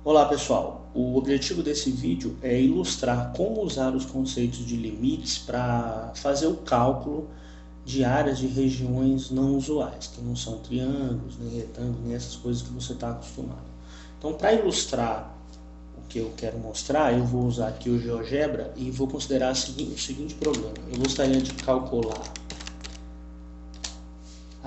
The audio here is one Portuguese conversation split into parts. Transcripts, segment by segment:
Olá pessoal, o objetivo desse vídeo é ilustrar como usar os conceitos de limites para fazer o cálculo de áreas de regiões não usuais, que não são triângulos, nem retângulos, nem essas coisas que você está acostumado. Então, para ilustrar o que eu quero mostrar, eu vou usar aqui o GeoGebra e vou considerar o seguinte problema. Eu gostaria de calcular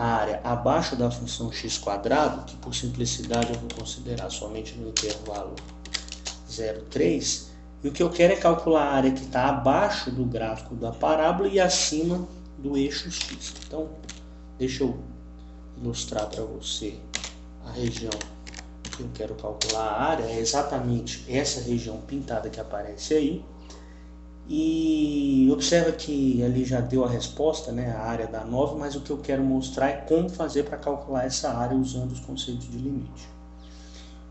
a área abaixo da função x², que por simplicidade eu vou considerar somente no intervalo 0,3, e o que eu quero é calcular a área que está abaixo do gráfico da parábola e acima do eixo x. Então, deixa eu ilustrar para você a região que eu quero calcular a área, é exatamente essa região pintada que aparece aí. E observa que ali já deu a resposta, né, a área dá 9, mas o que eu quero mostrar é como fazer para calcular essa área usando os conceitos de limite.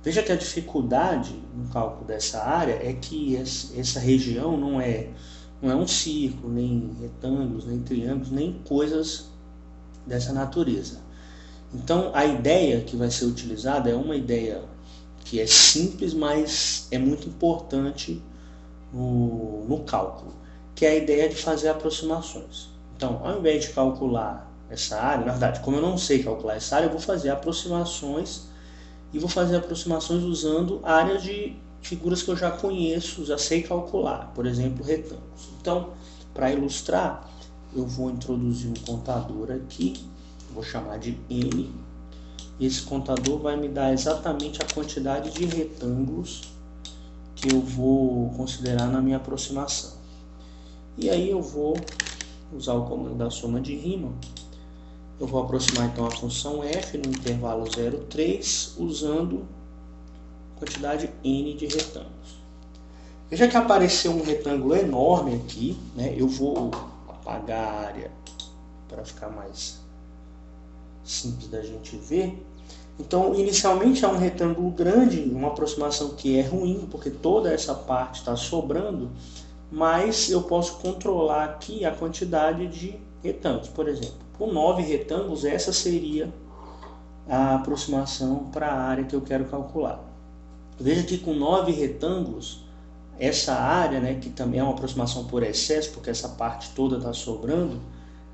Veja que a dificuldade no cálculo dessa área é que essa região não é um círculo, nem retângulos, nem triângulos, nem coisas dessa natureza. Então a ideia que vai ser utilizada é uma ideia que é simples, mas é muito importante no cálculo, que é a ideia de fazer aproximações. Então, ao invés de calcular essa área, na verdade, como eu não sei calcular essa área, eu vou fazer aproximações e vou fazer aproximações usando áreas de figuras que eu já conheço, já sei calcular, por exemplo, retângulos. Então, para ilustrar, eu vou introduzir um contador aqui, vou chamar de N, e esse contador vai me dar exatamente a quantidade de retângulos que eu vou considerar na minha aproximação. E aí eu vou usar o comando da soma de Riemann. Eu vou aproximar então a função f no intervalo 0,3 usando a quantidade n de retângulos. Veja que apareceu um retângulo enorme aqui, né? Eu vou apagar a área para ficar mais simples da gente ver. Então, inicialmente é um retângulo grande, uma aproximação que é ruim, porque toda essa parte está sobrando, mas eu posso controlar aqui a quantidade de retângulos. Por exemplo, com 9 retângulos, essa seria a aproximação para a área que eu quero calcular. Veja que com 9 retângulos, essa área, né, que também é uma aproximação por excesso, porque essa parte toda está sobrando,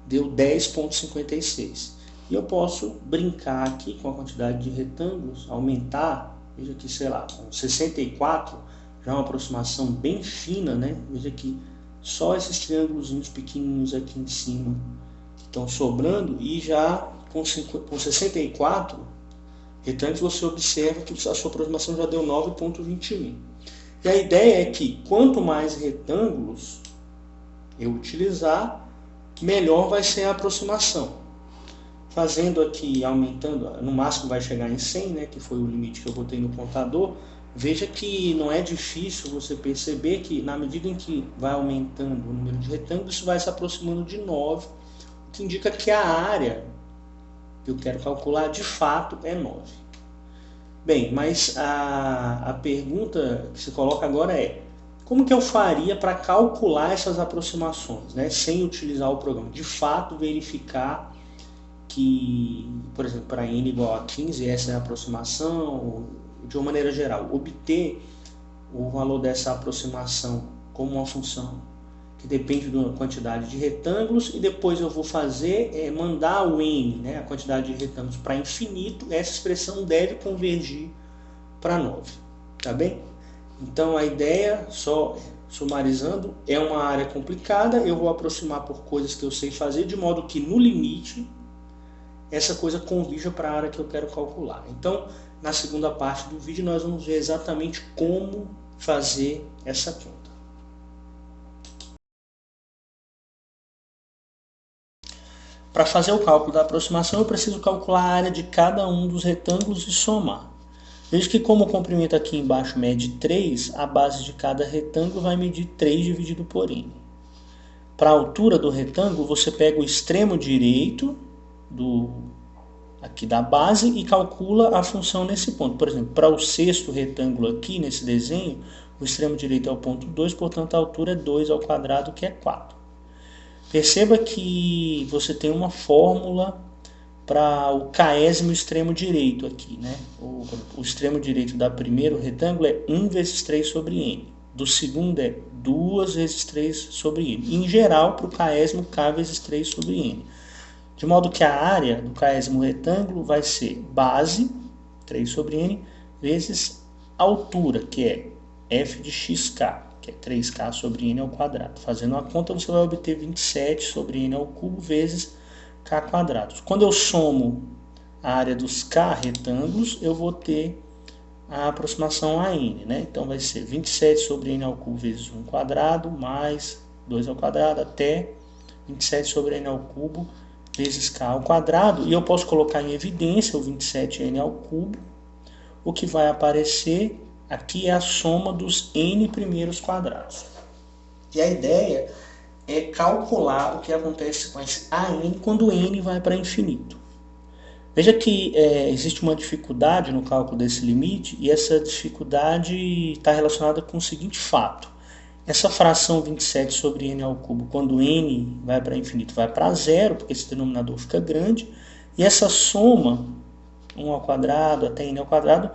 deu 10,56. E eu posso brincar aqui com a quantidade de retângulos, aumentar, veja que, sei lá, com 64, já é uma aproximação bem fina, né? Veja que só esses triângulos pequenininhos aqui em cima estão sobrando, e já com 64 retângulos você observa que a sua aproximação já deu 9,21. E a ideia é que quanto mais retângulos eu utilizar, melhor vai ser a aproximação. Fazendo aqui, aumentando, no máximo vai chegar em 100, né, que foi o limite que eu botei no contador. Veja que não é difícil você perceber que na medida em que vai aumentando o número de retângulos, isso vai se aproximando de 9, o que indica que a área que eu quero calcular de fato é 9. Bem, mas a pergunta que se coloca agora é: como que eu faria para calcular essas aproximações, né, sem utilizar o programa? De fato, verificar que, por exemplo, para n igual a 15, essa é a aproximação, de uma maneira geral, obter o valor dessa aproximação como uma função que depende da quantidade de retângulos, e depois eu vou fazer, mandar o n, né, a quantidade de retângulos, para infinito. Essa expressão deve convergir para 9, tá bem? Então a ideia, só sumarizando, é uma área complicada, eu vou aproximar por coisas que eu sei fazer, de modo que no limite essa coisa convirja para a área que eu quero calcular. Então, na segunda parte do vídeo, nós vamos ver exatamente como fazer essa conta. Para fazer o cálculo da aproximação, eu preciso calcular a área de cada um dos retângulos e somar. Veja que, como o comprimento aqui embaixo mede 3, a base de cada retângulo vai medir 3 dividido por n. Para a altura do retângulo, você pega o extremo direito aqui da base e calcula a função nesse ponto. Por exemplo, para o sexto retângulo aqui nesse desenho, o extremo direito é o ponto 2, portanto a altura é 2 ao quadrado, que é 4. Perceba que você tem uma fórmula para o késimo extremo direito aqui, né? O extremo direito da primeiro retângulo é 1 vezes 3 sobre n. Do segundo é 2 vezes 3 sobre n. E, em geral, para o késimo, k vezes 3 sobre n. De modo que a área do késimo retângulo vai ser base, 3 sobre n, vezes altura, que é f de xk, que é 3k sobre n ao quadrado. Fazendo a conta, você vai obter 27 sobre n ao cubo vezes k quadrado. Quando eu somo a área dos k retângulos, eu vou ter a aproximação a n, né? Então vai ser 27 sobre n ao cubo vezes 1 quadrado, mais 2 ao quadrado, até 27 sobre n ao cubo vezes k ao quadrado. E eu posso colocar em evidência o 27n ao cubo. O que vai aparecer aqui é a soma dos n primeiros quadrados. E a ideia é calcular o que acontece com esse AN quando n vai para infinito. Veja que existe uma dificuldade no cálculo desse limite, e essa dificuldade está relacionada com o seguinte fato. Essa fração 27 sobre n ao cubo, quando n vai para infinito, vai para zero, porque esse denominador fica grande, e essa soma, 1 ao quadrado até n ao quadrado,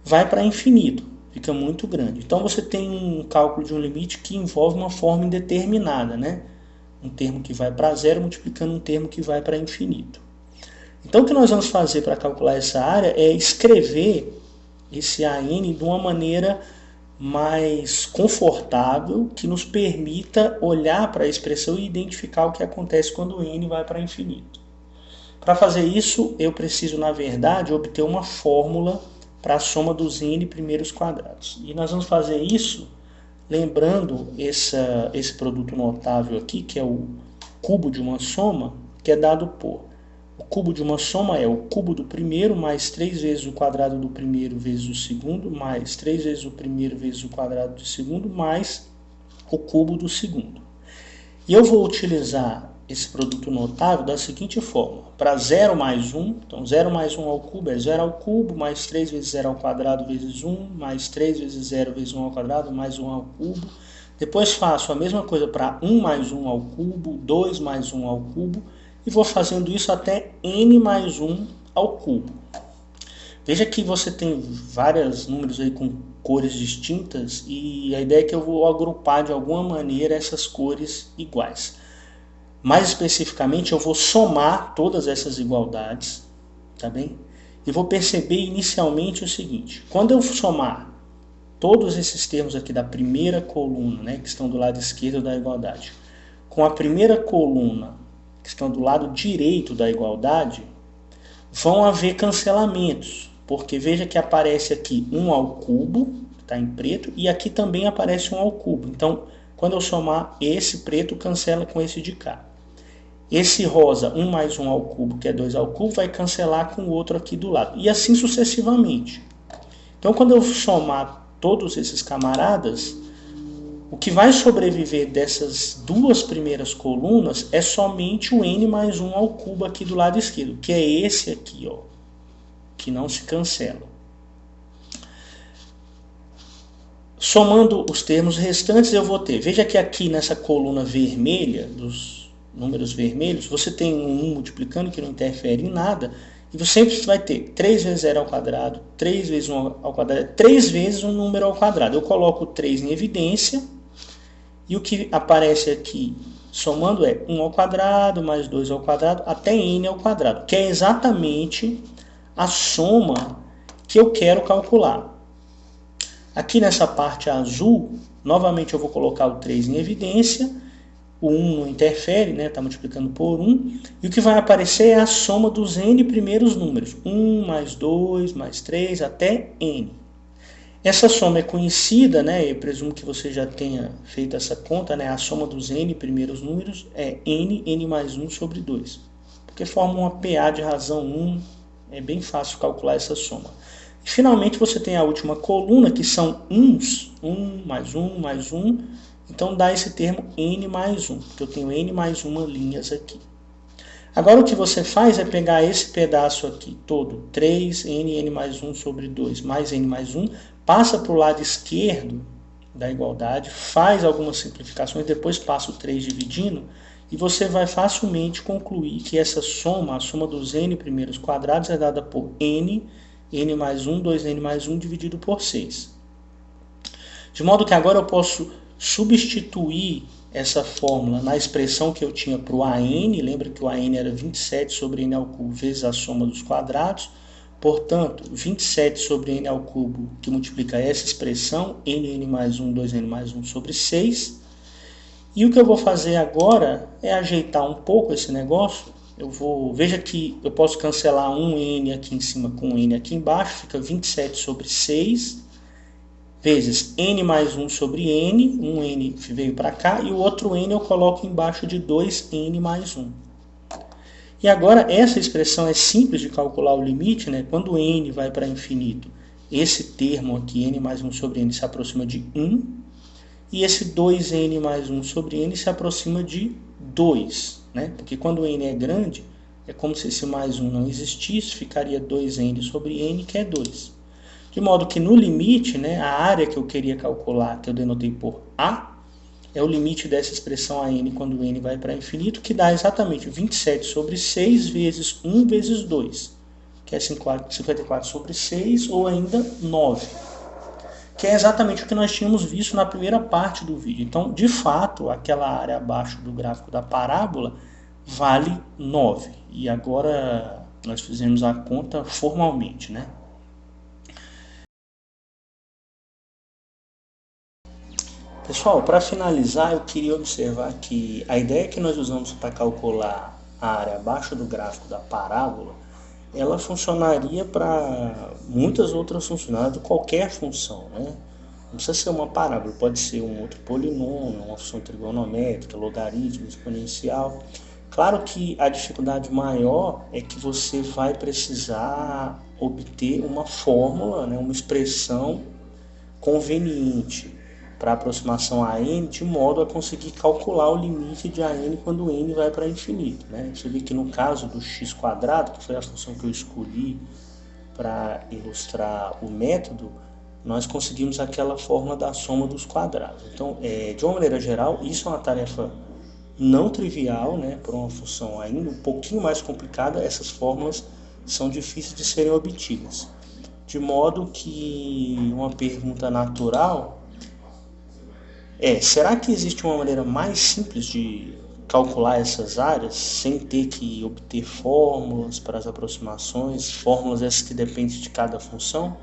vai para infinito, fica muito grande. Então você tem um cálculo de um limite que envolve uma forma indeterminada, né? Um termo que vai para zero multiplicando um termo que vai para infinito. Então o que nós vamos fazer para calcular essa área é escrever esse AN de uma maneira mais confortável, que nos permita olhar para a expressão e identificar o que acontece quando n vai para infinito. Para fazer isso, eu preciso, na verdade, obter uma fórmula para a soma dos n primeiros quadrados. E nós vamos fazer isso lembrando esse produto notável aqui, que é o cubo de uma soma, que é dado por... O cubo de uma soma é o cubo do primeiro mais 3 vezes o quadrado do primeiro vezes o segundo, mais 3 vezes o primeiro vezes o quadrado do segundo, mais o cubo do segundo. E eu vou utilizar esse produto notável da seguinte forma. Para 0 mais 1, então 0 mais 1 ao cubo é 0 ao cubo, mais 3 vezes 0 ao quadrado vezes 1, mais 3 vezes 0 vezes 1 ao quadrado, mais 1 ao cubo. Depois faço a mesma coisa para 1 mais 1 ao cubo, 2 mais 1 ao cubo, e vou fazendo isso até n mais 1 ao cubo. Veja que você tem vários números aí com cores distintas, e a ideia é que eu vou agrupar de alguma maneira essas cores iguais. Mais especificamente, eu vou somar todas essas igualdades, tá bem? E vou perceber inicialmente o seguinte: quando eu somar todos esses termos aqui da primeira coluna, né, que estão do lado esquerdo da igualdade, com a primeira coluna que estão do lado direito da igualdade, vão haver cancelamentos, porque veja que aparece aqui 1 ao cubo, que está em preto, e aqui também aparece 1 ao cubo. Então, quando eu somar, esse preto cancela com esse de cá. Esse rosa, 1 mais 1 ao cubo, que é 2 ao cubo, vai cancelar com o outro aqui do lado. E assim sucessivamente. Então, quando eu somar todos esses camaradas, o que vai sobreviver dessas duas primeiras colunas é somente o n mais 1 ao cubo aqui do lado esquerdo, que é esse aqui, ó, que não se cancela. Somando os termos restantes, eu vou ter, veja que aqui nessa coluna vermelha, dos números vermelhos, você tem um 1 multiplicando que não interfere em nada, e você sempre vai ter 3 vezes 0 ao quadrado, 3 vezes 1 ao quadrado, 3 vezes um número ao quadrado. Eu coloco 3 em evidência, e o que aparece aqui somando é 1 ao quadrado, mais 2 ao quadrado, até n ao quadrado, que é exatamente a soma que eu quero calcular. Aqui nessa parte azul, novamente eu vou colocar o 3 em evidência, o 1 não interfere, né? Está multiplicando por 1, e o que vai aparecer é a soma dos n primeiros números, 1 mais 2 mais 3 até n. Essa soma é conhecida, né? Eu presumo que você já tenha feito essa conta, né? A soma dos n primeiros números é n mais 1 sobre 2, porque forma uma PA de razão 1, é bem fácil calcular essa soma. E, finalmente, você tem a última coluna, que são uns, 1 mais 1 mais 1, então dá esse termo n mais 1, porque eu tenho n mais 1 linhas aqui. Agora o que você faz é pegar esse pedaço aqui todo, 3n mais 1 sobre 2 mais n mais 1, passa para o lado esquerdo da igualdade, faz algumas simplificações, depois passa o 3 dividindo, e você vai facilmente concluir que essa soma, a soma dos n primeiros quadrados, é dada por n mais 1, 2n mais 1 dividido por 6. De modo que agora eu posso substituir essa fórmula na expressão que eu tinha para o AN, lembra que o AN era 27 sobre n ao cubo vezes a soma dos quadrados, portanto, 27 sobre n ao cubo, que multiplica essa expressão, n mais 1, 2n mais 1 sobre 6. E o que eu vou fazer agora é ajeitar um pouco esse negócio. Veja que eu posso cancelar um n aqui em cima com um n aqui embaixo, fica 27 sobre 6, vezes n mais 1 sobre n, um n veio para cá, e o outro n eu coloco embaixo de 2n mais 1. E agora essa expressão é simples de calcular o limite, né? Quando n vai para infinito, esse termo aqui, n mais 1 sobre n, se aproxima de 1, e esse 2n mais 1 sobre n se aproxima de 2, né? Porque quando n é grande, é como se esse mais 1 não existisse, ficaria 2n sobre n, que é 2. De modo que no limite, né, a área que eu queria calcular, que eu denotei por A, é o limite dessa expressão AN quando n vai para infinito, que dá exatamente 27 sobre 6 vezes 1 vezes 2, que é 54 sobre 6, ou ainda 9, que é exatamente o que nós tínhamos visto na primeira parte do vídeo. Então, de fato, aquela área abaixo do gráfico da parábola vale 9. E agora nós fizemos a conta formalmente, né? Pessoal, para finalizar, eu queria observar que a ideia que nós usamos para calcular a área abaixo do gráfico da parábola, ela funcionaria para muitas outras funções, de qualquer função, né? Não precisa ser uma parábola, pode ser um outro polinômio, uma função trigonométrica, logaritmo, exponencial. Claro que a dificuldade maior é que você vai precisar obter uma fórmula, né, uma expressão conveniente para aproximação a n, de modo a conseguir calcular o limite de AN quando n vai para infinito, né? Você vê que no caso do x², que foi a função que eu escolhi para ilustrar o método, nós conseguimos aquela fórmula da soma dos quadrados. Então, de uma maneira geral, isso é uma tarefa não trivial, né? Por uma função ainda um pouquinho mais complicada, essas fórmulas são difíceis de serem obtidas. De modo que uma pergunta natural será que existe uma maneira mais simples de calcular essas áreas sem ter que obter fórmulas para as aproximações, fórmulas essas que dependem de cada função?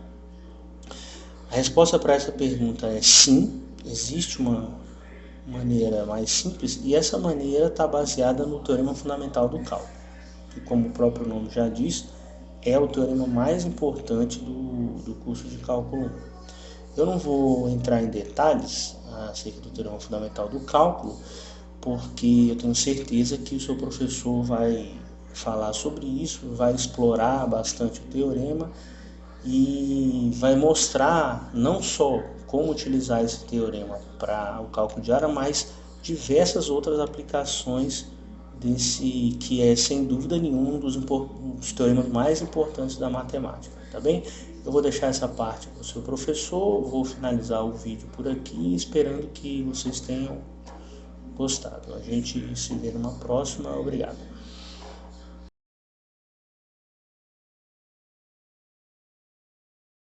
A resposta para essa pergunta é sim, existe uma maneira mais simples, e essa maneira está baseada no teorema fundamental do cálculo, que, como o próprio nome já diz, é o teorema mais importante do curso de cálculo 1. Eu não vou entrar em detalhes acerca do teorema fundamental do cálculo, porque eu tenho certeza que o seu professor vai falar sobre isso, vai explorar bastante o teorema e vai mostrar não só como utilizar esse teorema para o cálculo de área, mas diversas outras aplicações desse que é, sem dúvida nenhuma, um dos teoremas mais importantes da matemática, tá bem? Eu vou deixar essa parte para o seu professor, vou finalizar o vídeo por aqui, esperando que vocês tenham gostado. A gente se vê numa próxima. Obrigado.